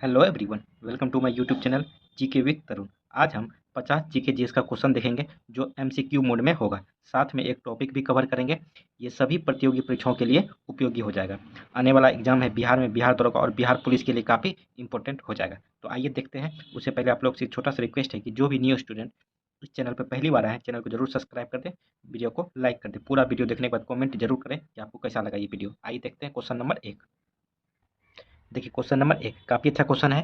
Hello everyone, welcome to my YouTube channel GK with Tarun. आज हम 50 GK GS का question देखेंगे जो एमसीक्यू मोड में होगा। साथ में एक टॉपिक भी कवर करेंगे। ये सभी प्रतियोगी परीक्षाओं के लिए उपयोगी हो जाएगा। आने वाला एग्जाम है बिहार में, बिहार दरोगा और बिहार पुलिस के लिए काफ़ी इंपॉर्टेंट हो जाएगा। तो आइए देखते हैं। उससे पहले आप लोग से एक छोटा सा रिक्वेस्ट है कि जो भी न्यू स्टूडेंट इस चैनल पर पहली बार आए हैं, चैनल को जरूर सब्सक्राइब कर दें, वीडियो को लाइक कर दें। पूरा वीडियो देखने के बाद कॉमेंट जरूर करें कि आपको कैसा लगा ये वीडियो। आइए देखते हैं क्वेश्चन नंबर 1। देखिए क्वेश्चन नंबर 1 काफ़ी अच्छा क्वेश्चन है।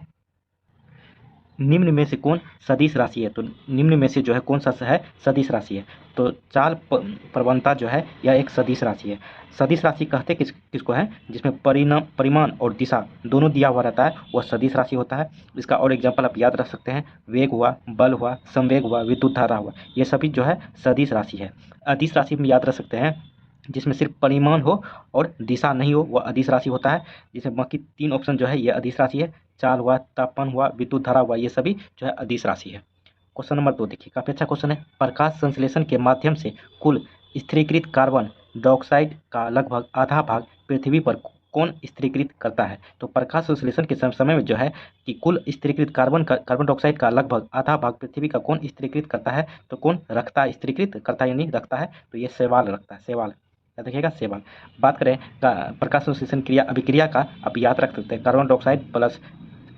निम्न में से कौन सदिश राशि है? तो निम्न में से जो है कौन सा है सदिश राशि है? तो चाल प्रवणता जो है यह एक सदिश राशि है। सदिश राशि कहते किसको है? जिसमें परिणाम परिमाण और दिशा दोनों दिया हुआ रहता है, वह सदिश राशि होता है। इसका और एग्जाम्पल आप याद रख सकते हैं। वेग हुआ, बल हुआ, संवेग हुआ, विद्युत धारा हुआ, ये सभी जो है सदिश राशि है। अदिश राशि में याद रख सकते हैं जिसमें सिर्फ परिमाण हो और दिशा नहीं हो, वह अदिश राशि होता है। जिसमें बाकी 3 ऑप्शन जो है ये अदिश राशि है। चाल हुआ, तापमान हुआ, विद्युत धारा हुआ, ये सभी जो है अदिश राशि है। क्वेश्चन नंबर 2 देखिए, काफ़ी अच्छा क्वेश्चन है। प्रकाश संश्लेषण के माध्यम से कुल स्थिरीकृत कार्बन डाइऑक्साइड का लगभग आधा भाग पृथ्वी पर कौन स्थिरीकृत करता है? तो प्रकाश संश्लेषण के समय में जो है कि कुल स्थिरीकृत कार्बन डाइऑक्साइड का लगभग आधा भाग पृथ्वी का कौन स्थिरीकृत करता है? तो कौन रखता है, स्थिरीकृत करता है यानी रखता है? तो ये शैवाल रखता है, शैवाल। याद रखिएगा, शैवाल। बात करें प्रकाश संश्लेषण क्रिया अभिक्रिया का, आप याद रख सकते हैं कार्बन डाइऑक्साइड प्लस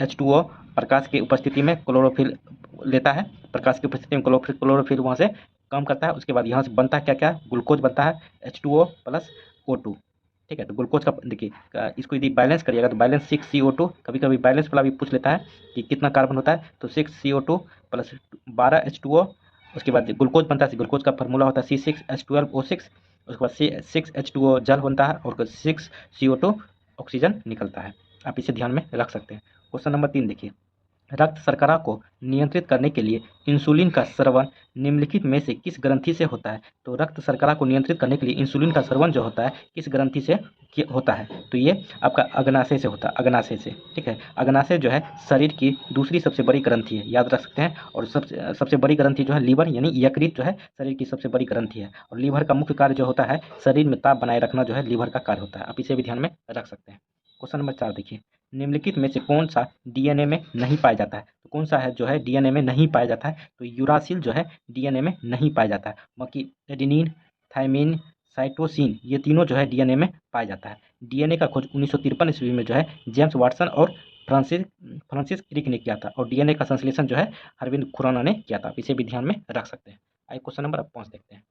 H2O प्रकाश की उपस्थिति में क्लोरोफिल लेता है। प्रकाश की उपस्थिति में क्लोरोफिल वहाँ से कम करता है। उसके बाद यहाँ से बनता है क्या क्या? ग्लूकोज बनता है, H2O प्लस O2। ठीक है, तो ग्लूकोज का देखिए इसको यदि बैलेंस करिएगा तो बैलेंस 6CO2, कभी कभी बैलेंस वाला भी पूछ लेता है कि कितना कार्बन होता है, तो 6CO2 प्लस 12H2O। उसके बाद ग्लूकोज बनता है, ग्लूकोज का फॉर्मूला होता है C6H12O6। उसके बाद 6H2O जल बनता है और 6CO2 ऑक्सीजन निकलता है। आप इसे ध्यान में रख सकते हैं। क्वेश्चन नंबर 3 देखिए, रक्त शर्करा को नियंत्रित करने के लिए इंसुलिन का स्रवण निम्नलिखित में से किस ग्रंथि से होता है? तो रक्त शर्करा को नियंत्रित करने के लिए इंसुलिन का स्रवण जो होता है किस ग्रंथि से होता है? तो ये आपका अग्नाशय से होता है, अग्नाशय से। ठीक है, अग्नाशय जो है शरीर की दूसरी सबसे बड़ी ग्रंथि है, याद रख सकते हैं। और सबसे सबसे बड़ी ग्रंथि जो है लीवर यानी यकृत जो है शरीर की सबसे बड़ी ग्रंथि है। और लीवर का मुख्य कार्य जो होता है शरीर में ताप बनाए रखना जो है लीवर का कार्य होता है। आप इसे भी ध्यान में रख सकते हैं। क्वेश्चन नंबर 4 देखिए, निम्नलिखित में से कौन सा डीएनए में नहीं पाया जाता है? तो कौन सा है जो है डीएनए में नहीं पाया जाता है? तो यूरासिल जो है डीएनए में नहीं पाया जाता है। बाकी एडेनिन, थायमिन, साइटोसिन ये तीनों जो है डीएनए में पाया जाता है। डीएनए का खोज 1953 ईस्वी में जो है जेम्स वाटसन और फ्रांसिस फ्रांसिस क्रिक ने किया था। और डीएनए का संश्लेषण जो है अरविंद खुराना ने किया था। इसे भी ध्यान में रख सकते हैं। आइए क्वेश्चन नंबर 5 देखते हैं।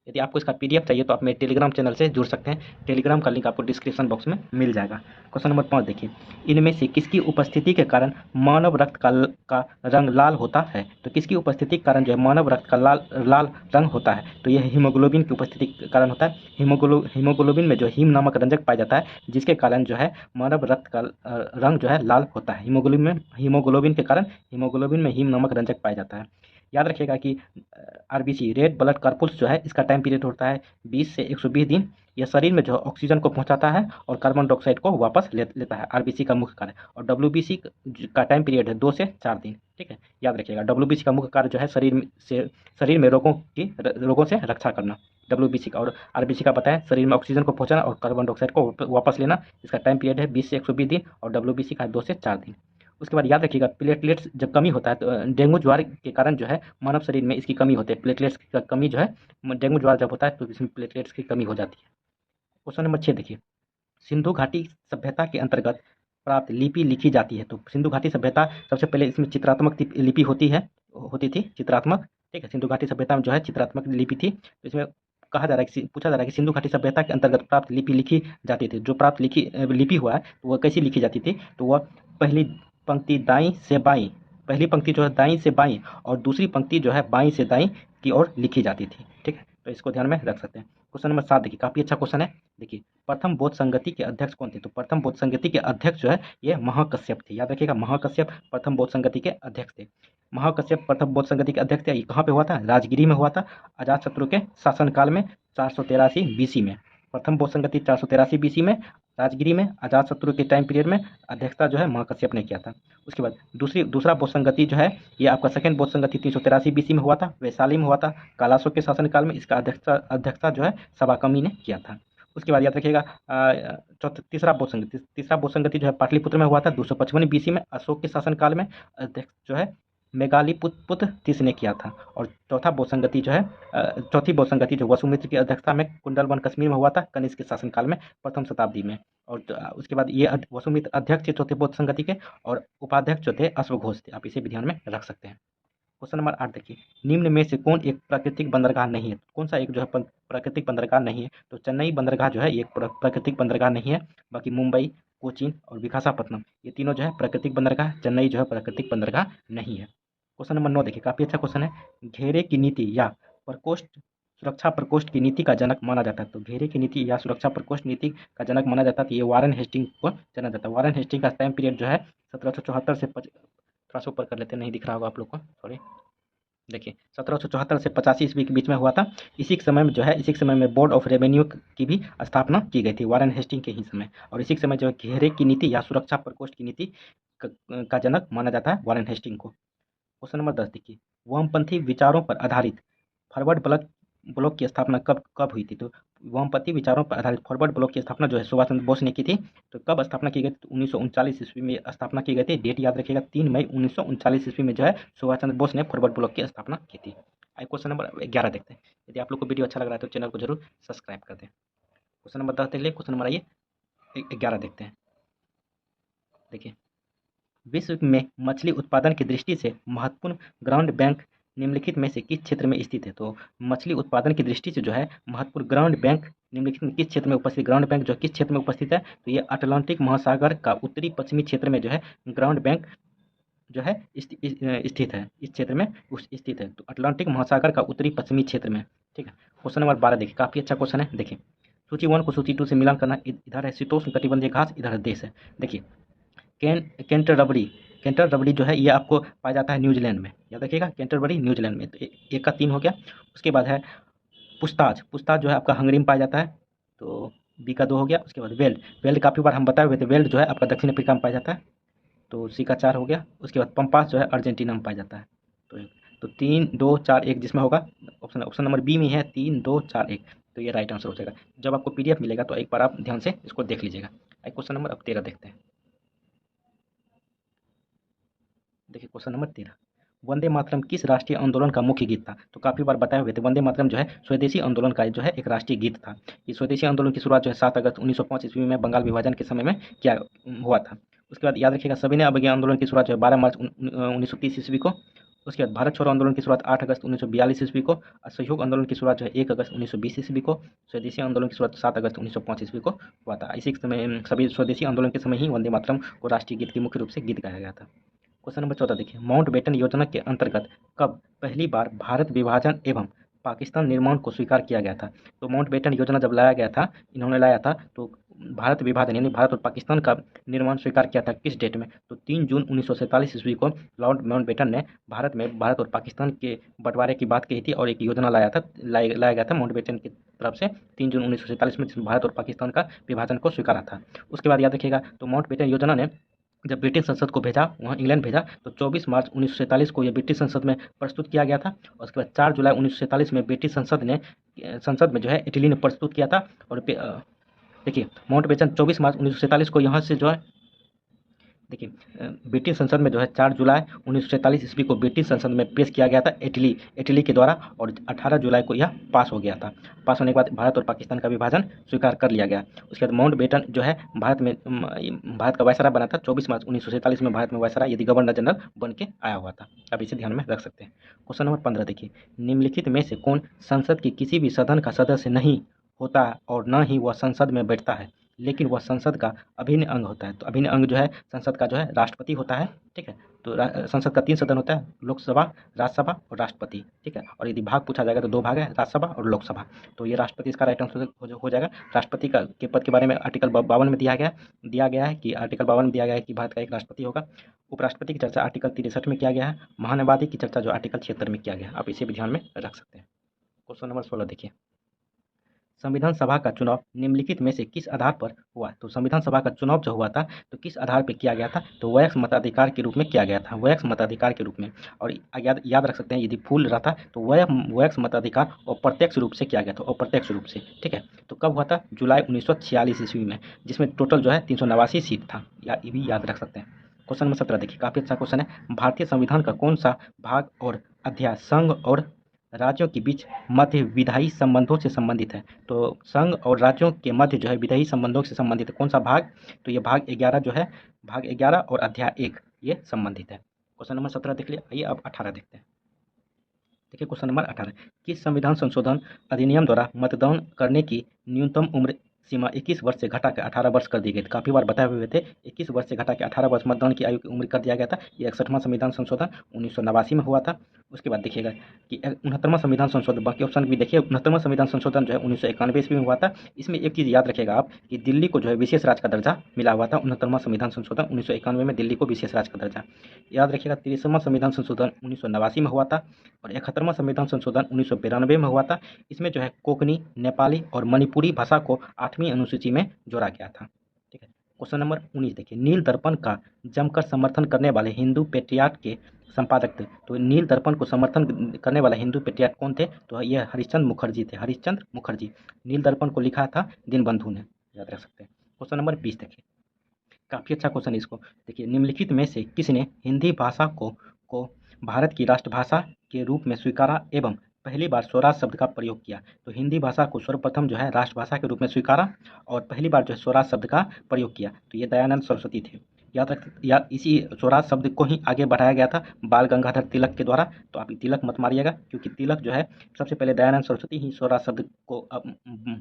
यदि आपको इसका पीडीएफ चाहिए तो आप मेरे टेलीग्राम चैनल से जुड़ सकते हैं। टेलीग्राम का लिंक आपको डिस्क्रिप्शन बॉक्स में मिल जाएगा। क्वेश्चन नंबर 5 देखिए, इनमें से किसकी उपस्थिति के कारण मानव रक्त का रंग लाल होता है? तो किसकी उपस्थिति के कारण जो है मानव रक्त का लाल लाल रंग होता है? तो यह हीमोग्लोबिन की उपस्थिति के कारण होता है। हीमोग्लोबिन में जो हीम नामक रंजक पाया जाता है जिसके कारण जो है मानव रक्त का रंग जो है लाल होता है। हीमोग्लोबिन के कारण हीमोग्लोबिन में हीम नामक रंजक पाया जाता है। याद रखिएगा कि आरबीसी रेड ब्लड कॉर्पस जो है इसका टाइम पीरियड होता है 20 से 120 दिन। यह शरीर में जो है ऑक्सीजन को पहुंचाता है और कार्बन डाइऑक्साइड को वापस लेता है, आरबीसी का मुख्य कार्य। और डब्ल्यूबीसी का टाइम पीरियड है 2 से 4 दिन। ठीक है, याद रखिएगा डब्ल्यूबीसी का मुख्य कार्य जो है शरीर में रोगों से रक्षा करना, डब्ल्यूबीसी का। और आरबीसी का बताएं शरीर में ऑक्सीजन को पहुंचाना और कार्बन डाइऑक्साइड को वापस लेना। इसका टाइम पीरियड है 20 से 120 दिन और डब्ल्यूबीसी का 2 से 4 दिन। उसके बाद याद रखिएगा प्लेटलेट्स जब कमी होता है तो डेंगू ज्वार के कारण जो है मानव शरीर में इसकी कमी होती है। प्लेटलेट्स की कमी जो है डेंगू ज्वार जब होता है तो इसमें प्लेटलेट्स की कमी हो जाती है। क्वेश्चन नंबर 6 देखिए, सिंधु घाटी सभ्यता के अंतर्गत प्राप्त लिपि लिखी जाती है। तो सिंधु घाटी सभ्यता सबसे पहले इसमें चित्रात्मक लिपि होती थी चित्रात्मक। ठीक है, सिंधु घाटी सभ्यता में जो है चित्रात्मक लिपि थी। तो इसमें कहा जा रहा है कि पूछा जा रहा है कि सिंधु घाटी सभ्यता के अंतर्गत प्राप्त लिपि लिखी जाती थी। जो प्राप्त लिपि हुआ है तो वह कैसी लिखी जाती थी? तो वह पहली पंक्ति दाईं से बाईं, पहली पंक्ति जो है दाईं से बाईं और दूसरी पंक्ति जो है बाईं से दाईं की ओर लिखी जाती थी। ठीक है, तो इसको ध्यान में रख सकते हैं। क्वेश्चन नंबर 7 देखिए, काफ़ी अच्छा क्वेश्चन है। देखिए, प्रथम बौद्ध संगति के अध्यक्ष कौन थे? तो प्रथम बौद्ध संगति के अध्यक्ष जो है ये महाकश्यप थे। याद रखिएगा, महाकश्यप प्रथम बौद्ध संगति के अध्यक्ष थे। महाकश्यप प्रथम बौद्ध संगति के अध्यक्ष थे। ये कहाँ पे हुआ था? राजगिरी में हुआ था, अजातशत्रु के शासनकाल में 483 बीसी में। प्रथम बौद्ध संगति 483 बीसी में राजगिरी में अजातशत्रु के टाइम पीरियड में अध्यक्षता जो है महाकश्यप ने किया था। उसके बाद दूसरा बौद्ध संगति जो है ये आपका सेकंड बौद्ध संगति 383 बीसी में हुआ था, वैशाली में हुआ था, कालाशोक के शासनकाल में। इसका अध्यक्षता जो है सवाकमी ने किया था। उसके बाद याद रखिएगा चौथा तीसरा बोध संगति जो है पाटलिपुत्र में हुआ था 255 बीसी में अशोक के शासनकाल में। अध्यक्ष जो है मेगालीपुत्र तीसरे ने किया था। और चौथा बोध संगति जो है चौथी बोध संगति जो वसुमित्र की अध्यक्षता में कुंडलवन कश्मीर में हुआ था कनिष्क के शासनकाल में प्रथम शताब्दी में। और उसके बाद ये वसुमित्र अध्यक्ष थे चौथे बोध संगति के, और उपाध्यक्ष जो थे अश्वघोष थे। आप इसे भी ध्यान में रख सकते हैं। क्वेश्चन नंबर 8 देखिए, निम्न में से कौन एक प्राकृतिक बंदरगाह नहीं है? कौन सा एक जो है प्राकृतिक बंदरगाह नहीं है? तो चेन्नई बंदरगाह जो है ये प्राकृतिक बंदरगाह नहीं है। बाकी मुंबई, कोचीन और विशाखापट्टनम ये तीनों जो है प्राकृतिक बंदरगाह, चेन्नई जो है प्राकृतिक बंदरगाह नहीं है। क्वेश्चन नंबर 9 देखिए, काफ़ी अच्छा क्वेश्चन है। घेरे की नीति या प्रकोष्ठ सुरक्षा प्रकोष्ठ की नीति का जनक माना जाता है। तो घेरे की नीति या सुरक्षा प्रकोष्ठ नीति का जनक माना जाता है, तो ये वारेन हेस्टिंग को जाना जाता है। वारेन हेस्टिंग का टाइम पीरियड जो है 1774 से थोड़ा सा ऊपर कर लेते हैं, नहीं दिख रहा होगा आप लोग को, सॉरी। देखिए 1774 से 85 ईस्वी के बीच में हुआ था। इसी के समय में जो है इसी के समय में बोर्ड ऑफ रेवेन्यू की भी स्थापना की गई थी वारेन हेस्टिंग के ही समय। और इसी के समय जो है घेरे की नीति या सुरक्षा प्रकोष्ठ की नीति का जनक माना जाता है वारेन हेस्टिंग को। क्वेश्चन नंबर 10 देखिए, वामपंथी विचारों पर आधारित फॉरवर्ड ब्लॉक ब्लॉक की स्थापना कब कब हुई थी? तो वामपंथी विचारों पर आधारित फॉरवर्ड ब्लॉक की स्थापना जो है सुभाष चंद्र बोस ने की थी। तो कब स्थापना की गई थी? 1939 ईस्वी में स्थापना की गई थी। डेट याद रखिएगा, 3 मई 1939 ईस्वी में जो है सुभाष चंद्र बोस ने फॉरवर्ड ब्लॉक की स्थापना की थी। आइए क्वेश्चन नंबर 11 देखते हैं। यदि आप लोग को वीडियो अच्छा लग रहा है तो चैनल को जरूर सब्सक्राइब कर दें। क्वेश्चन नंबर 10 देख लिए। क्वेश्चन नंबर आइए 11 देखते हैं। देखिए, विश्व में मछली उत्पादन की दृष्टि से महत्वपूर्ण ग्राउंड बैंक निम्नलिखित में से किस क्षेत्र में स्थित है? तो मछली उत्पादन की दृष्टि से जो है महत्वपूर्ण ग्राउंड बैंक निम्नलिखित में किस क्षेत्र में उपस्थित? ग्राउंड बैंक जो किस क्षेत्र में उपस्थित है? तो ये अटलांटिक महासागर का उत्तरी पश्चिमी क्षेत्र में जो है ग्राउंड बैंक जो है स्थित है। इस क्षेत्र में स्थित है। तो अटलांटिक महासागर का उत्तरी पश्चिमी क्षेत्र में। ठीक है। क्वेश्चन नंबर 12 देखिए, काफ़ी अच्छा क्वेश्चन है। देखिए, सूची 1 को सूची 2 से मिलान करना। इधर है शीतोष्ण कटिबंधीय घास, इधर है देश है। देखिए, कैंटरबरी कैंटरबरी जो है ये आपको पाया जाता है न्यूजीलैंड में। याद रखिएगा, कैंटरबरी न्यूजीलैंड में। तो एक का 3 हो गया। उसके बाद है पूछताछ जो है आपका हंगरी में पाया जाता है। तो बी का 2 हो गया। उसके बाद वेल्ड काफ़ी बार हम बताए हुए थे। वेल्ड जो है आपका दक्षिण अफ्रीका में पाया जाता है। तो सी का 4 हो गया। उसके बाद पंपास जो है अर्जेंटीना में पाया जाता है। तो 3 2 4 1 जिसमें होगा ऑप्शन नंबर बी में है 3 2 4 1। तो ये राइट आंसर हो जाएगा। जब आपको पीडीएफ मिलेगा तो एक बार आप ध्यान से इसको देख लीजिएगा। क्वेश्चन नंबर अब 13 देखते हैं। देखिए क्वेश्चन नंबर 13, वंदे मातरम किस राष्ट्रीय आंदोलन का मुख्य गीत था? तो काफ़ी बार बताए हुए थे। वंदे मातरम जो है स्वदेशी आंदोलन का जो है एक राष्ट्रीय गीत था। ये स्वदेशी आंदोलन की शुरुआत जो है 7 अगस्त 1905 ईस्वी में बंगाल विभाजन के समय में किया हुआ था। उसके बाद याद रखिएगा, सविनय अवज्ञा आंदोलन की शुरुआत जो है 12 मार्च 1930 ईस्वी को। उसके बाद भारत छोड़ो आंदोलन की शुरुआत 8 अगस्त 1942 ईस्वी को। असहयोग आंदोलन की शुरुआत जो है 1 अगस्त 1920 ईस्वी को। स्वदेशी आंदोलन की शुरुआत 7 अगस्त 1905 ईस्वी को हुआ था। इसी समय सभी स्वदेशी आंदोलन के समय ही वंदे मातरम को राष्ट्रीय गीत के मुख्य रूप से गीत गाया गया था। क्वेश्चन नंबर 14 देखिए, माउंटबेटन योजना के अंतर्गत कब पहली बार भारत विभाजन एवं पाकिस्तान निर्माण को स्वीकार किया गया था? तो माउंटबेटन योजना जब लाया गया था, इन्होंने लाया था, तो भारत विभाजन यानी भारत और पाकिस्तान का निर्माण स्वीकार किया था किस डेट में? तो 3 जून 1947 ईस्वी को लॉर्ड माउंटबेटन ने भारत और पाकिस्तान के बंटवारे की बात कही थी और एक योजना लाया गया था माउंटबेटन की तरफ से 3 जून 1947 में, जिसमें भारत और पाकिस्तान का विभाजन को स्वीकारा था। उसके बाद याद रखिएगा, तो माउंटबेटन योजना ने जब ब्रिटिश संसद को भेजा, वहाँ इंग्लैंड भेजा, तो 24 मार्च 1947 को यह ब्रिटिश संसद में प्रस्तुत किया गया था। और उसके बाद 4 जुलाई 1947 में ब्रिटिश संसद में जो है इटली ने प्रस्तुत किया था। और देखिए, माउंटबेटन 24 मार्च 1947 को यहाँ से जो है देखिए ब्रिटिश संसद में जो है 4 जुलाई 1947 ईस्वी को ब्रिटिश संसद में पेश किया गया था इटली के द्वारा। और 18 जुलाई को यह पास हो गया था। पास होने के बाद भारत और पाकिस्तान का विभाजन स्वीकार कर लिया गया। उसके बाद माउंटबेटन जो है भारत का वायसराय बना था। 24 मार्च 1947 में भारत में वायसराय यदि गवर्नर जनरल बन के आया हुआ था। अब इसे ध्यान में रख सकते हैं। क्वेश्चन नंबर 15 देखिए, निम्नलिखित में से कौन संसद के किसी भी सदन का सदस्य नहीं होता और न ही वह संसद में बैठता है, लेकिन वह संसद का अभिन्न अंग होता है? तो अभिन्न अंग जो है संसद का जो है राष्ट्रपति होता है। ठीक है। तो संसद का 3 सदन होता है, लोकसभा, राज्यसभा और राष्ट्रपति। ठीक है। और यदि भाग पूछा जाएगा तो 2 भाग है, राज्यसभा और लोकसभा। तो ये राष्ट्रपति इसका राइट आंसर हो जाएगा। राष्ट्रपति के पद के बारे में आर्टिकल 52 में दिया गया है कि आर्टिकल 52 में दिया गया है कि भारत का एक राष्ट्रपति होगा। उपराष्ट्रपति की चर्चा आर्टिकल 63 में किया गया है। महान्यायवादी की चर्चा जो आर्टिकल 76 में किया गया है। आप इसे भी ध्यान में रख सकते हैं। क्वेश्चन नंबर 16 देखिए, संविधान सभा का चुनाव निम्नलिखित में से किस आधार पर हुआ? तो संविधान सभा का चुनाव जो हुआ था तो किस आधार पर किया गया था? तो वयस्क मताधिकार के रूप में किया गया था, वयस्क मताधिकार के रूप में। और याद रख सकते हैं, यदि फुल रहता तो वयस्क मताधिकार अप्रत्यक्ष रूप से किया गया था, अप्रत्यक्ष रूप से। ठीक है, तो कब हुआ था? जुलाई 1946 ईस्वी में, जिसमें टोटल जो है 389 सीट था। ये भी याद रख सकते हैं। क्वेश्चन नंबर 17 देखिए, काफ़ी अच्छा क्वेश्चन है। भारतीय संविधान का कौन सा भाग और अध्याय संघ और राज्यों के बीच मध्य विधायी संबंधों से संबंधित है? तो संघ और राज्यों के मध्य जो है विधायी संबंधों से संबंधित है कौन सा भाग? तो ये भाग 11 जो है, भाग 11 और अध्याय 1 ये संबंधित है। क्वेश्चन नंबर 17 देख लिया। आइए अब 18 देखते हैं। देखिए क्वेश्चन नंबर 18, किस संविधान संशोधन अधिनियम द्वारा मतदान करने की न्यूनतम उम्र सीमा 21 वर्ष से घटा के 18 वर्ष कर दी गई थी? काफ़ी बार बताए हुए थे, 21 वर्ष से घटा के 18 वर्ष मतदान की आयु की उम्र कर दिया गया था। ये 61वां संविधान संशोधन 1989 में हुआ था। उसके बाद देखिएगा कि 69वां संविधान संशोधन, बाकी ऑप्शन भी देखिए। 69वां संविधान संशोधन जो है 1991 ईस्वी में हुआ था। इसमें एक चीज़ याद रखिएगा आप कि दिल्ली को जो है विशेष राज्य का दर्जा मिला हुआ था। 69वां संविधान संशोधन 1991 में दिल्ली को विशेष राज्य का दर्जा। याद रखिएगा 63वां संविधान संशोधन 1989 में हुआ था और 71वां संविधान संशोधन 1992 में हुआ था। इसमें जो है कोंकणी, नेपाली और मणिपुरी भाषा को 8वीं अनुसूची में जोड़ा गया था। ठीक है, क्वेश्चन नंबर 19 देखिए, नील दर्पण का जमकर समर्थन करने वाले हिंदू पेट्रियाट के संपादक थे? तो नील दर्पण को समर्थन करने वाले हिंदू पेट्रियाट कौन थे? तो ये हरिश्चंद्र मुखर्जी थे, हरिश्चंद्र मुखर्जी। नील दर्पण को लिखा था दीनबंधु ने, याद रख सकते हैं। क्वेश्चन नंबर 20 देखिए, काफ़ी अच्छा क्वेश्चन है। इसको देखिए, निम्नलिखित में से किसने हिंदी भाषा को भारत की राष्ट्रभाषा के रूप में स्वीकारा एवं पहली बार स्वराज शब्द का प्रयोग किया? तो हिंदी भाषा को सर्वप्रथम जो है राष्ट्रभाषा के रूप में स्वीकारा और पहली बार जो है स्वराज शब्द का प्रयोग किया, तो ये दयानंद सरस्वती थे। याद इसी स्वराज शब्द को ही आगे बढ़ाया गया था बाल गंगाधर तिलक के द्वारा। तो आप तिलक मत मारिएगा, क्योंकि तिलक जो है सबसे पहले दयानंद सरस्वती ही स्वराज शब्द को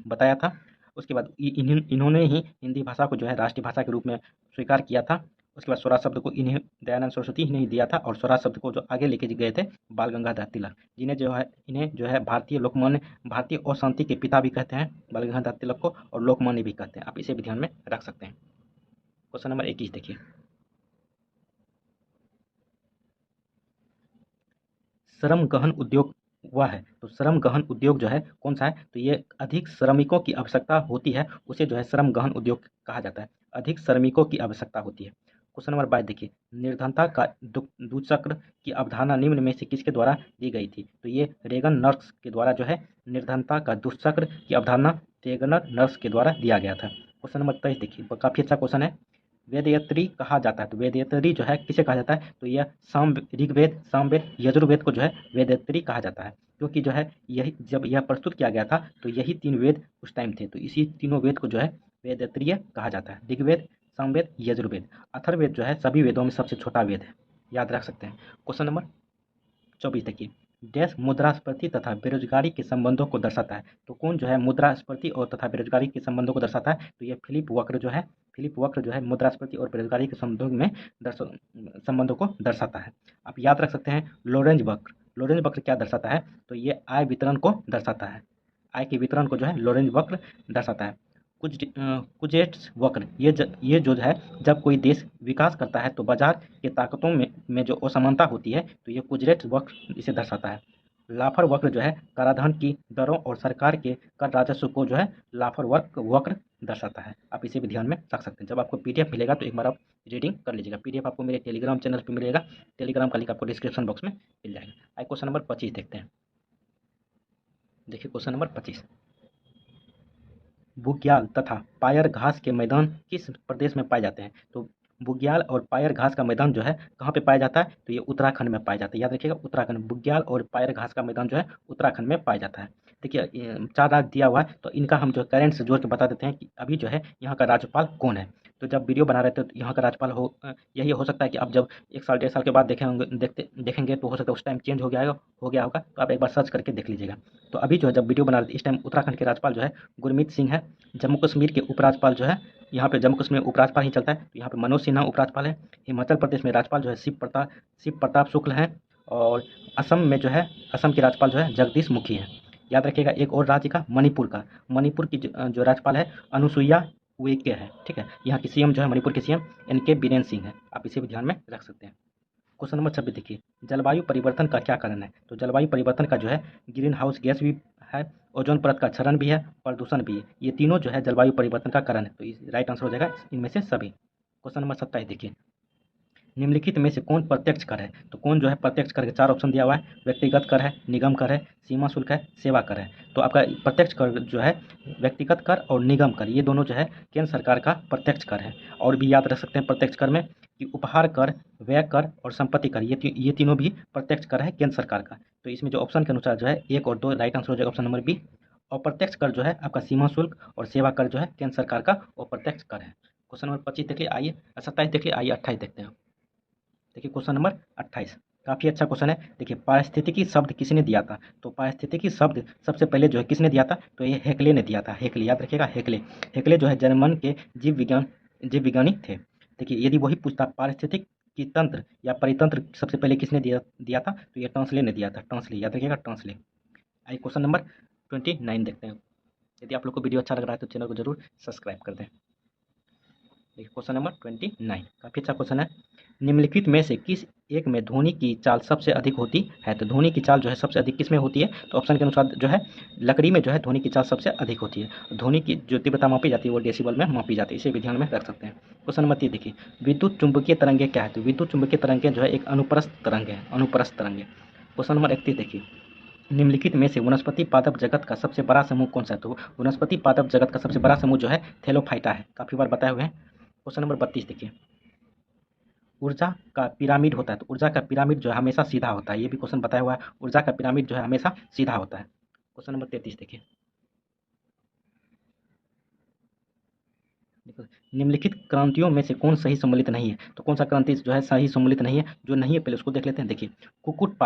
बताया था। उसके बाद इन्होंने ही हिंदी भाषा को जो है राष्ट्रीय भाषा के रूप में स्वीकार किया था। उसके बाद स्वराज शब्द को इन्हें दयानंद सरस्वती ही नहीं दिया था और स्वराज शब्द को जो आगे लेके गए थे बाल गंगाधर तिलक, जिन्हें जो है इन्हें जो है भारतीय अशांति के पिता भी कहते हैं बाल गंगाधर तिलक को, और लोकमान्य भी कहते हैं। आप इसे भी ध्यान में रख सकते हैं। क्वेश्चन नंबर 21 देखिए, श्रम गहन उद्योग वह है? तो श्रम गहन उद्योग जो है कौन सा है? तो ये अधिक श्रमिकों की आवश्यकता होती है, उसे जो है श्रम गहन उद्योग कहा जाता है। अधिक श्रमिकों की आवश्यकता होती है। क्वेश्चन नंबर 22 देखिए, निर्धनता का दुचक्र की अवधारणा निम्न में से किसके द्वारा दी गई थी? तो ये रेगन नर्स के द्वारा जो है निर्धनता का दुष्चक्र की अवधारणा रेगन नर्स के द्वारा दिया गया था। क्वेश्चन नंबर 23 देखिए, काफ़ी अच्छा क्वेश्चन है। वेदयत्री कहा जाता है, तो वेदयत्री जो है किसे कहा जाता है? तो यह ऋग्वेद, सामवेद, यजुर्वेद को जो है वेदयत्री कहा जाता है, क्योंकि जो है यही जब यह प्रस्तुत किया गया था तो यही 3 वेद उस टाइम थे, तो इसी तीनों वेद को जो है वेदत्रीय कहा जाता है। ऋग्वेद, सामवेद, यजुर्वेद। अथर्ववेद जो है सभी वेदों में सबसे छोटा वेद है, याद रख सकते हैं। क्वेश्चन नंबर 24 देखिए, डैश मुद्रास्फीति तथा बेरोजगारी के संबंधों को दर्शाता है? तो कौन जो है मुद्रास्फीति और तथा बेरोजगारी के संबंधों को दर्शाता है? तो ये फिलिप वक्र जो है मुद्रास्फीति और बेरोजगारी के संबंधों में संबंधों को दर्शाता है। आप याद रख सकते हैं लोरेंज वक्र। लोरेंज वक्र क्या दर्शाता है? तो ये आय वितरण को दर्शाता है। आय के वितरण को जो है लोरेंज वक्र दर्शाता है। कुजेट्स वक्र ये जो है जब कोई देश विकास करता है तो बाजार के ताकतों में जो असमानता होती है, तो ये कुजरेट्स वक्र इसे दर्शाता है। लाफर वक्र जो है कराधान की दरों और सरकार के कर राजस्व को जो है लाफर वक्र दर्शाता है। आप इसे भी ध्यान में रख सकते हैं। जब आपको पीडीएफ मिलेगा तो एक बार आप रीडिंग कर लीजिएगा। पीडीएफ आपको मेरे टेलीग्राम चैनल पर मिलेगा, टेलीग्राम का लिंक आपको डिस्क्रिप्शन बॉक्स में मिल जाएगा। आइए क्वेश्चन नंबर 25 देखते हैं। देखिए क्वेश्चन नंबर 25, बुग्याल तथा पायर घास के मैदान किस प्रदेश में पाए जाते हैं? तो बुग्याल और पायर घास का मैदान जो है कहाँ पे पाया जाता है? तो ये उत्तराखंड में पाया जाता है। याद रखिएगा उत्तराखंड, बुग्याल और पायर घास का मैदान जो है उत्तराखंड में पाया जाता है। देखिए 4 राज्य दिया हुआ है, तो इनका हम जो करेंट से जोड़ के बता देते हैं कि अभी जो है यहाँ का राज्यपाल कौन है। तो जब वीडियो बना रहे थे तो यहाँ का राज्यपाल यही हो सकता है कि आप जब 1 साल 1.5 साल के बाद देखेंगे तो हो सकता है उस टाइम चेंज हो गया होगा, तो आप एक बार सर्च करके देख लीजिएगा। तो अभी जो है जब वीडियो बना रहे थे इस टाइम उत्तराखंड के राज्यपाल जो है गुरमीत सिंह है। जम्मू कश्मीर के उपराज्यपाल जो है, यहाँ पे जम्मू कश्मीर में उपराज्यपाल ही चलता है, तो यहाँ पे मनोज सिन्हा उपराज्यपाल है। हिमाचल प्रदेश में राज्यपाल जो है शिव प्रताप शुक्ल हैं। और असम में जो है असम के राज्यपाल जो है जगदीश मुखी हैं। याद रखिएगा एक और राज्य का मणिपुर की जो राज्यपाल है अनुसुईया उइके है। ठीक है, यहाँ की सीएम जो है मणिपुर के सीएम एनके बीरेन सिंह है। आप इसे भी ध्यान में रख सकते हैं। क्वेश्चन नंबर 26 देखिए, जलवायु परिवर्तन का क्या कारण है? तो जलवायु परिवर्तन का जो है ग्रीन हाउस गैस भी है, ओजोन परत का क्षरण भी है, प्रदूषण भी है। ये तीनों जो है जलवायु परिवर्तन का कारण है। तो इस राइट आंसर हो जाएगा इनमें से सभी। क्वेश्चन नंबर 27 देखिए, निम्नलिखित में से कौन प्रत्यक्ष कर है? तो कौन जो है प्रत्यक्ष कर के 4 ऑप्शन दिया हुआ है, व्यक्तिगत कर है, निगम कर है, सीमा शुल्क है, सेवा कर है। तो आपका प्रत्यक्ष कर जो है व्यक्तिगत कर और निगम कर, ये दोनों जो है केंद्र सरकार का प्रत्यक्ष कर है। और भी याद रख सकते हैं प्रत्यक्ष कर में कि उपहार कर, व्यय कर और संपत्ति कर, ये तीनों भी प्रत्यक्ष कर है केंद्र सरकार का। तो इसमें जो ऑप्शन के अनुसार जो है 1 और 2 राइट आंसर हो जाएगा ऑप्शन नंबर बी। अप्रत्यक्ष कर जो है आपका सीमा शुल्क और सेवा कर जो है केंद्र सरकार का अप्रत्यक्ष कर है। क्वेश्चन नंबर 25 देखिए, आइए 27 देखिए, आइए 28 देखते हैं। देखिए क्वेश्चन नंबर 28 काफ़ी अच्छा क्वेश्चन है। देखिए पारिस्थितिकी शब्द किसने दिया था? तो पारिस्थितिकी शब्द सबसे पहले जो है किसने दिया था? तो ये हेकले ने दिया था। हेकले, याद रखिएगा हेकले। हेकले जो है जर्मन के जीव विज्ञानी थे। देखिए यदि वही पूछता पारिस्थितिक की तंत्र या परितंत्र सबसे पहले किसने दिया था? तो ये टॉन्सले ने दिया था। टॉन्सले, याद रखिएगा टॉन्सले। आइए क्वेश्चन नंबर 29 देखते हैं। यदि आप लोग को वीडियो अच्छा लग रहा है तो चैनल को जरूर सब्सक्राइब कर दें। देखिए क्वेश्चन नंबर 29 काफ़ी अच्छा क्वेश्चन है। निम्नलिखित में से किस एक में ध्वनि की चाल सबसे अधिक होती है? तो ध्वनि की चाल जो है सबसे अधिक किस में होती है? तो ऑप्शन के अनुसार जो है लकड़ी में जो है ध्वनि की चाल सबसे अधिक होती है। ध्वनि की जो तीव्रता मापी जाती है वो डेसिबल में मापी जाती है, इसे भी ध्यान में रख सकते हैं। क्वेश्चन नंबर 30 देखिए, विद्युत चुंबकीय तरंगे क्या है? तो विद्युत चुंबकीय तरंगे जो है एक अनुप्रस्थ तरंग है, अनुप्रस्थ तरंगे। क्वेश्चन नंबर 31 देखिए, निम्नलिखित में से वनस्पति पादप जगत का सबसे बड़ा समूह कौन सा है? तो वनस्पति पादप जगत का सबसे बड़ा समूह जो है थैलोफाइटा है, काफ़ी बार बताए हुए हैं। क्वेश्चन नंबर 32 देखिए, ऊर्जा का पिरामिड होता है, तो ऊर्जा का पिरामिड जो है हमेशा सीधा होता है, ये भी क्वेश्चन बताया हुआ है। ऊर्जा का पिरामिड जो है हमेशा सीधा होता है। क्वेश्चन नंबर 33 देखिए, देखो निम्नलिखित क्रांतियों में से कौन सही सम्मिलित नहीं है? तो कौन सा क्रांति जो है सही सम्मिलित नहीं है? जो नहीं है पहले उसको देख लेते हैं। देखिए कुक्कुट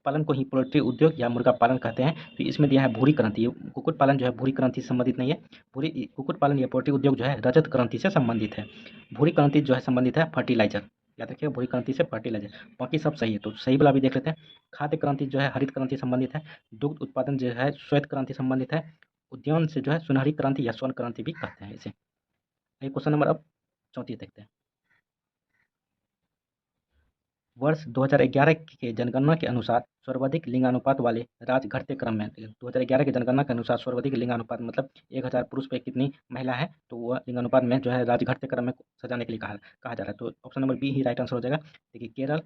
पालन को ही पोल्ट्री उद्योग या मुर्गा पालन कहते हैं। तो इसमें दिया है भूरी क्रांति। कुक्कुट पालन जो है भूरी क्रांति से संबंधित नहीं है। भूरी कुक्कुट पालन या पोल्ट्री उद्योग जो है रजत क्रांति से संबंधित है। भूरी क्रांति जो है संबंधित है फर्टिलाइजर, याद रखिएगा भूरी क्रांति से फर्टिलाइजर। बाकी सब सही है, तो सही वाला भी देख लेते हैं। खाद्य क्रांति जो है हरित क्रांति संबंधित है। दुग्ध उत्पादन जो है श्वेत क्रांति संबंधित है। उद्यान से जो है सुनहरी क्रांति या स्वर्ण क्रांति भी कहते हैं इसे। ये क्वेश्चन नंबर अब 34 देखते हैं। वर्ष 2011 के जनगणना के अनुसार सर्वाधिक लिंगानुपात वाले राज्य घटते क्रम में, 2011 के जनगणना के अनुसार सर्वाधिक लिंगानुपात मतलब 1000 पुरुष पे कितनी महिला है? तो वह लिंगानुपात में जो है राज्य घटते क्रम में सजाने के लिए कहा जा रहा है। तो ऑप्शन नंबर बी ही राइट आंसर हो जाएगा। देखिए केरल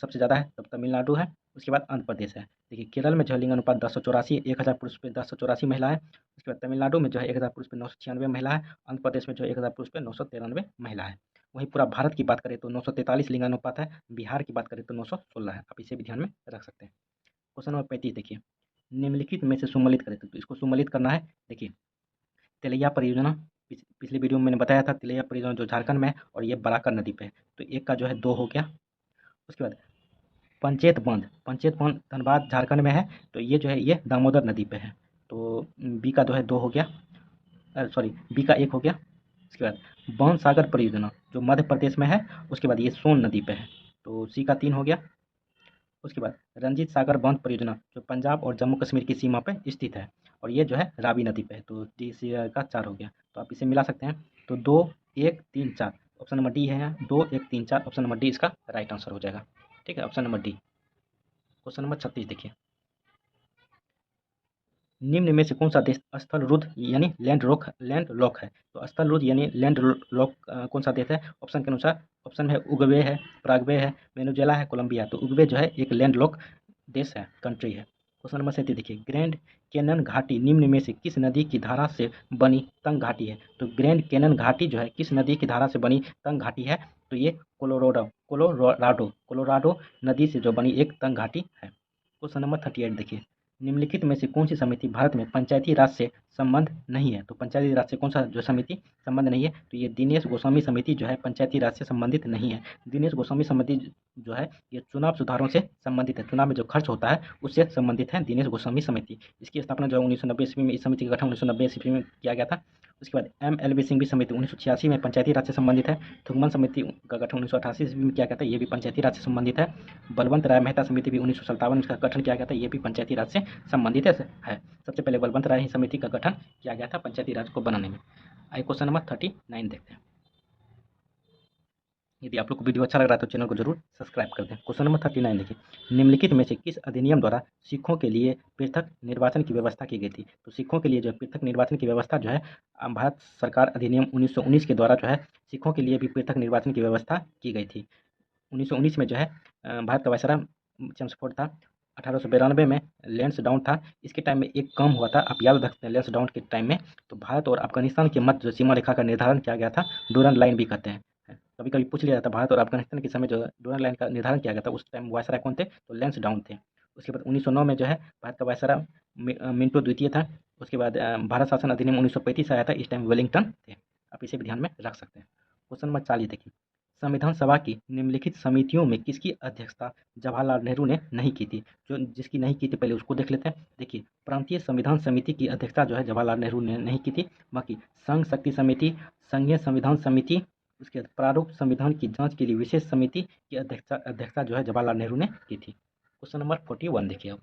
सबसे ज़्यादा है, तब तमिलनाडु है, उसके बाद आंध्र प्रदेश है। देखिए केरल में जो है लिंगानुपात 1084, 1000 पुरुष पे 1084 महिला है। उसके बाद तमिलनाडु में जो है 1000 पुरुष पे 996 महिला है। आंध्र प्रदेश में जो है 1000 पुरुष पे 993 महिला है। वहीं पूरा भारत की बात करें तो 943 लिंगानुपात है। बिहार की बात करें तो 916 है। आप इसे भी ध्यान में रख सकते हैं। क्वेश्चन नंबर 35 देखिए, निम्नलिखित में से सुमेलित करें, तो इसको सुमेलित करना है। देखिए तिलैया परियोजना, पिछले वीडियो में मैंने बताया था तिलैया परियोजना जो झारखंड में है और ये बराकर नदी पे है। तो एक का जो है 2 हो गया। उसके बाद पंचेत बांध धनबाद झारखंड में है। तो ये जो है ये दामोदर नदी पे है। तो बी का जो है 2 हो गया, सॉरी बी का 1 हो गया। उसके बाद बाण सागर परियोजना जो मध्य प्रदेश में है, उसके बाद ये सोन नदी पे है। तो सी का 3 हो गया। उसके बाद रंजीत सागर बांध परियोजना जो पंजाब और जम्मू कश्मीर की सीमा पर स्थित है और ये जो है रावी नदी पे है। तो डी सी का 4 हो गया। तो आप इसे मिला सकते हैं। तो 2 1 3 4 ऑप्शन नंबर डी है यहाँ। 2 1 3 4 ऑप्शन नंबर डी इसका राइट आंसर हो जाएगा। ठीक है, option number D. Question number 36 देखिए, निम्न में से कौन सा देश स्थल रुद्ध यानी लैंड लॉक है? तो स्थल रुद्ध यानी लैंड लॉक कौन सा देश है? ऑप्शन के अनुसार ऑप्शन है उरुग्वे है, पराग्वे है, वेनेजुएला है, कोलंबिया। तो उरुग्वे जो है एक लैंड लॉक देश है, कंट्री है। क्वेश्चन नंबर 37 देखिए, ग्रैंड कैनन घाटी निम्न में से किस नदी की धारा से बनी तंग घाटी है? तो ग्रैंड कैनन घाटी जो है किस नदी की धारा से बनी तंग घाटी है? तो ये कोलोराडो नदी से जो बनी एक तंग घाटी है। क्वेश्चन नंबर 38 देखिए, निम्नलिखित में से कौन सी समिति भारत में पंचायती राज से संबंध नहीं है? तो पंचायती राज से कौन सा जो समिति संबंध नहीं है? तो ये दिनेश गोस्वामी समिति जो है पंचायती राज से संबंधित नहीं है। दिनेश गोस्वामी समिति जो है ये चुनाव सुधारों से संबंधित है। चुनाव में जो खर्च होता है उससे संबंधित है दिनेश गोस्वामी समिति। इसकी स्थापना जो है 1990 ईस्वी में, इस समिति का गठन 1990 ईस्वी में किया गया था। उसके बाद MLV सिंघवी समिति 1986 में पंचायती राज से संबंधित है। थुगमन समिति का गठन 1988 ईस्वी में किया गया था, ये भी पंचायती राज से संबंधित है। बलवंत राय मेहता समिति भी 1957 में इसका गठन किया गया था, ये भी पंचायती राज से संबंधित है। सबसे पहले बलवंत राय समिति का गठन किया गया था पंचायती राज को बनाने में। आइए क्वेश्चन नंबर 39 देखते हैं। यदि आप लोग को वीडियो अच्छा लग रहा है तो चैनल को जरूर सब्सक्राइब कर दें। क्वेश्चन नंबर 39 देखिए, निम्नलिखित में से किस अधिनियम द्वारा सिखों के लिए पृथक निर्वाचन की व्यवस्था की गई थी? तो सिखों के लिए जो है पृथक निर्वाचन की व्यवस्था जो है भारत सरकार अधिनियम 1919 के द्वारा जो है सिखों के लिए भी पृथक निर्वाचन की व्यवस्था की गई थी। 1919 में जो है भारत का वायसराय चेम्सफोर्ड था। 1892 में लैंसडाउन था। इसके टाइम में एक काम हुआ था, आप याद रखते हैं लैंसडाउन के टाइम में, तो भारत और अफगानिस्तान के मध्य जो सीमा रेखा का निर्धारण किया गया था, डोरन लाइन भी कहते हैं। कभी कभी पूछ लिया जाता भारत और अफगानिस्तान के समय जो डोरन लाइन का निर्धारण किया गया था, उस टाइम वायसराय कौन थे? तो लैंसडाउन थे। उसके बाद 1909 में जो है भारत का वायसराय मिंटो द्वितीय था। उसके बाद भारत शासन अधिनियम 1935 आया था, इस टाइम वेलिंगटन थे। आप इसे भी ध्यान में रख सकते हैं। क्वेश्चन नंबर 40 देखिए, संविधान सभा की निम्नलिखित समितियों में किसकी अध्यक्षता जवाहरलाल नेहरू ने नहीं की थी? जो जिसकी नहीं की थी पहले उसको देख लेते हैं। देखिए, प्रांतीय संविधान समिति की अध्यक्षता जो है जवाहरलाल नेहरू ने नहीं की थी। बाकी संघ शक्ति समिति, संघीय संविधान समिति, उसके बाद प्रारूप संविधान की जांच के लिए विशेष समिति की अध्यक्षता जो है जवाहरलाल नेहरू ने की थी। क्वेश्चन नंबर 41 देखिए, अब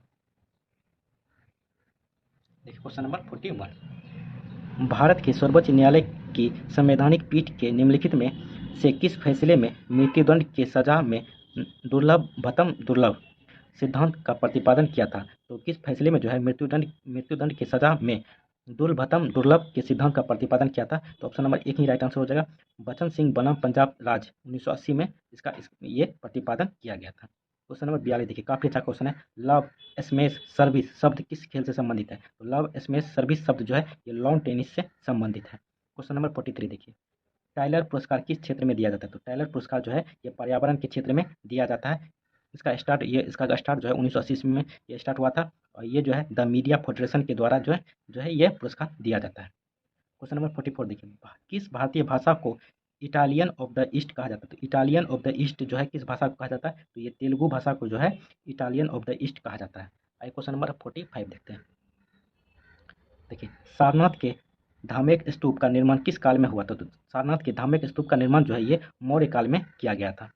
देखिए क्वेश्चन नंबर 41, भारत के सर्वोच्च न्यायालय की संवैधानिक पीठ के निम्नलिखित में से किस फैसले में मृत्युदंड की सजा में दुर्लभतम दुर्लभ सिद्धांत का प्रतिपादन किया था? तो किस फैसले में जो है मृत्युदंड की सजा में दुर्लभतम दुर्लभ के सिद्धांत का प्रतिपादन किया था? तो ऑप्शन नंबर 1 ही राइट आंसर हो जाएगा। बचन सिंह बनाम पंजाब राज 1980 में ये प्रतिपादन किया गया था। क्वेश्चन नंबर 42 देखिए, काफी अच्छा क्वेश्चन है। लव स्मैश सर्विस शब्द किस खेल से संबंधित है? तो लव स्मैश सर्विस शब्द जो है ये लॉन टेनिस से संबंधित है। क्वेश्चन नंबर 43 देखिए, टाइलर पुरस्कार किस क्षेत्र में दिया जाता है? तो टाइलर पुरस्कार जो है ये पर्यावरण के क्षेत्र में दिया जाता है। इसका स्टार्ट जो है 1980 ईस्वी में ये स्टार्ट हुआ था, और ये जो है द मीडिया फेडरेशन के द्वारा जो है ये पुरस्कार दिया जाता है। क्वेश्चन नंबर 44 देखिए, किस भारतीय भाषा को इटालियन ऑफ द ईस्ट कहा जाता है? तो इटालियन ऑफ द ईस्ट जो है किस भाषा को कहा जाता है? तो ये तेलुगु भाषा को जो है इटालियन ऑफ द ईस्ट कहा जाता है। आइए क्वेश्चन नंबर 45 देखते हैं। देखिए, सारनाथ के धामेक स्तूप का निर्माण किस काल में हुआ था? तो सारनाथ के धामेक स्तूप का निर्माण जो है ये मौर्य काल में किया गया था।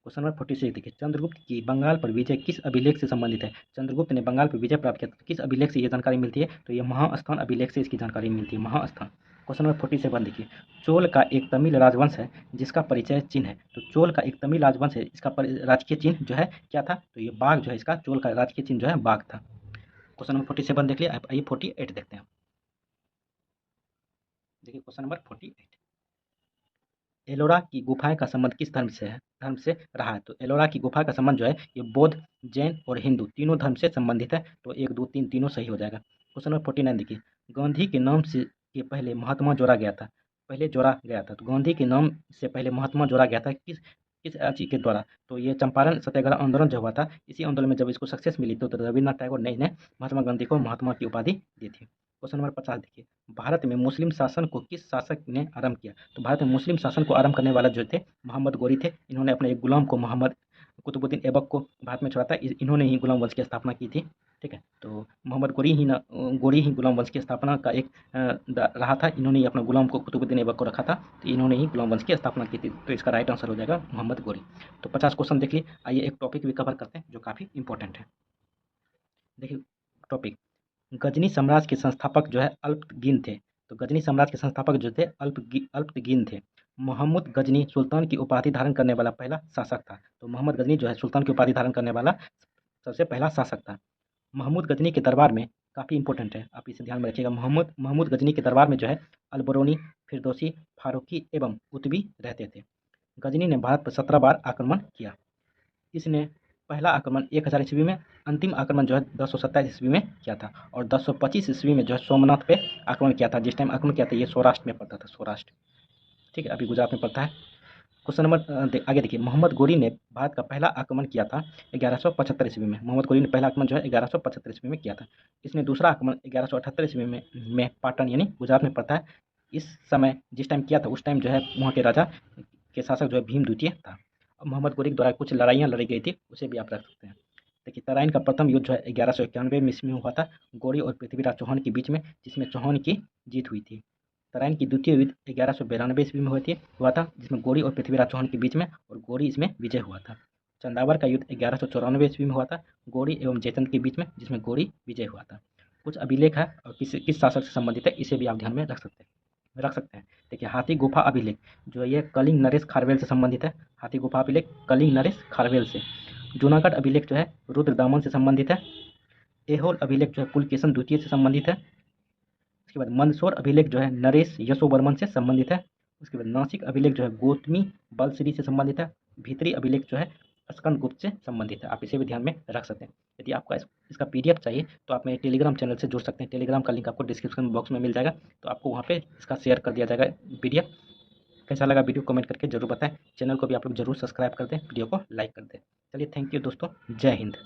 क्वेश्चन नंबर 46 देखिए, चंद्रगुप्त की बंगाल पर विजय किस अभिलेख से संबंधित है? चंद्रगुप्त ने बंगाल पर विजय प्राप्त किया था, किस अभिलेख से ये जानकारी मिलती है? तो ये महास्थान अभिलेख से इसकी जानकारी मिलती है, महास्थान। क्वेश्चन नंबर 47 देखिए, चोल का एक तमिल राजवंश है जिसका परिचय चिन्ह है। तो चोल का एक तमिल राजवंश है, इसका राजकीय चिन्ह जो है क्या था? तो ये बाघ जो है, इसका चोल का राजकीय चिन्ह जो है बाघ था। क्वेश्चन नंबर 47 देख लिया। आइए 48 देखते हैं। देखिए क्वेश्चन नंबर 48, एलोरा की गुफाएं का संबंध किस धर्म से रहा है? तो एलोरा की गुफा का संबंध जो है ये बौद्ध, जैन और हिंदू तीनों धर्म से संबंधित है। तो 1 2 3 तीनों सही हो जाएगा। क्वेश्चन नंबर 49 देखिए, गांधी के नाम से के पहले महात्मा जोड़ा गया था। तो गांधी के नाम से पहले महात्मा जोड़ा गया था किस किस चीज के द्वारा? तो ये चंपारण सत्याग्रह आंदोलन जो हुआ था, इसी आंदोलन में जब इसको सक्सेस मिली तो रविन्द्रनाथ टैगोर ने इन्हें महात्मा गांधी को महात्मा की उपाधि दी थी। क्वेश्चन नंबर 50 देखिए, भारत में मुस्लिम शासन को किस शासक ने आरंभ किया? तो भारत में मुस्लिम शासन को आरंभ करने वाला जो थे मोहम्मद गोरी थे। इन्होंने अपने एक गुलाम को मोहम्मद कुतुबुद्दीन ऐबक को भारत में छोड़ा था। इन्होंने ही गुलाम वंश की स्थापना की थी। ठीक है, तो मोहम्मद गोरी ही गुलाम वंश की स्थापना का एक रहा था। इन्होंने ही अपना गुलाम को कुतुबुद्दीन ऐबक को रखा था, तो इन्होंने ही गुलाम वंश की स्थापना की थी। तो इसका राइट आंसर हो जाएगा मोहम्मद गोरी। तो 50 क्वेश्चन देख लिए। आइए एक टॉपिक भी कवर करते हैं जो काफ़ी इंपॉर्टेंट है। देखिए टॉपिक, गजनी साम्राज्य के संस्थापक जो है अल्पतगीन थे। तो गजनी साम्राज्य के संस्थापक जो थे अल्पतगीन थे। मोहम्मद गजनी सुल्तान की उपाधि धारण करने वाला पहला शासक था। तो मोहम्मद गजनी जो है सुल्तान की उपाधि धारण करने वाला सबसे पहला शासक था। महमूद गजनी के दरबार में, काफ़ी इंपॉर्टेंट है, आप इसे ध्यान में रखिएगा, महमूद गजनी के दरबार में जो है अलबरूनी, फिरदौसी, फारूकी एवं कुतुबी रहते थे। गजनी ने भारत पर 17 बार आक्रमण किया। इसने पहला आक्रमण 1000 ईस्वी में, अंतिम आक्रमण जो है 1027 ईस्वी में किया था, और 1025 ईस्वी में जो है सोमनाथ पे आक्रमण किया था। जिस टाइम आक्रमण किया था ये सौराष्ट्र में पड़ता था, सौराष्ट्र, ठीक है, अभी गुजरात में पड़ता है। क्वेश्चन नंबर आगे देखिए, मोहम्मद गोरी ने भारत का पहला आक्रमण किया था 1175 ईस्वी में। मोहम्मद गोरी ने पहला आक्रमण जो है 1175 ईस्वी में किया था। इसने दूसरा आक्रमण 1178 ईस्वी में पाटन यानी गुजरात में पड़ता है। इस समय जिस टाइम किया था उस टाइम जो है वहाँ के राजा के शासक जो है भीम द्वितीय था। मोहम्मद गोरी के द्वारा कुछ लड़ाइयाँ लड़ी गई थी, उसे भी आप रख सकते हैं। देखिए, तराइन का प्रथम युद्ध जो है 1191 ईस्वी में हुआ था, गोरी और पृथ्वीराज चौहान के बीच में, जिसमें चौहान की जीत हुई थी। तराइन की द्वितीय युद्ध 1192 ईस्वी में हुआ था, जिसमें गोरी और पृथ्वीराज चौहान के बीच में, और गोरी इसमें विजय हुआ था। चंदावर का युद्ध 1194 ईस्वी में हुआ था, गोरी एवं जयचंद के बीच में, जिसमें गोरी विजय हुआ था। कुछ अभिलेख है और किस शासक से संबंधित है, इसे भी आप ध्यान में रख सकते हैं। देखिए हाथी गुफा अभिलेख जो है ये कलिंग नरेश खारवेल से संबंधित है। हाथी गुफा अभिलेख कलिंग नरेश खारवेल से। जूनागढ़ अभिलेख जो है रुद्रदामन से संबंधित है। ऐहोल अभिलेख जो है पुलकेशन द्वितीय से संबंधित है। उसके बाद मंदसौर अभिलेख जो है नरेश यशोवर्मन से संबंधित है। उसके बाद नासिक अभिलेख जो है गौतमी बलश्री से संबंधित है। भीतरी अभिलेख जो है स्कंदगुप्त से संबंधित है। आप इसे भी ध्यान में रख सकते हैं। यदि आपका इसका पीडीएफ चाहिए तो आप मेरे टेलीग्राम चैनल से जुड़ सकते हैं। टेलीग्राम का लिंक आपको डिस्क्रिप्शन बॉक्स में मिल जाएगा, तो आपको वहाँ पे इसका शेयर कर दिया जाएगा पीडीएफ। कैसा लगा वीडियो कमेंट करके जरूर बताएं। चैनल को भी आप लोग जरूर सब्सक्राइब कर दें, वीडियो को लाइक कर दें। चलिए थैंक यू दोस्तों, जय हिंद।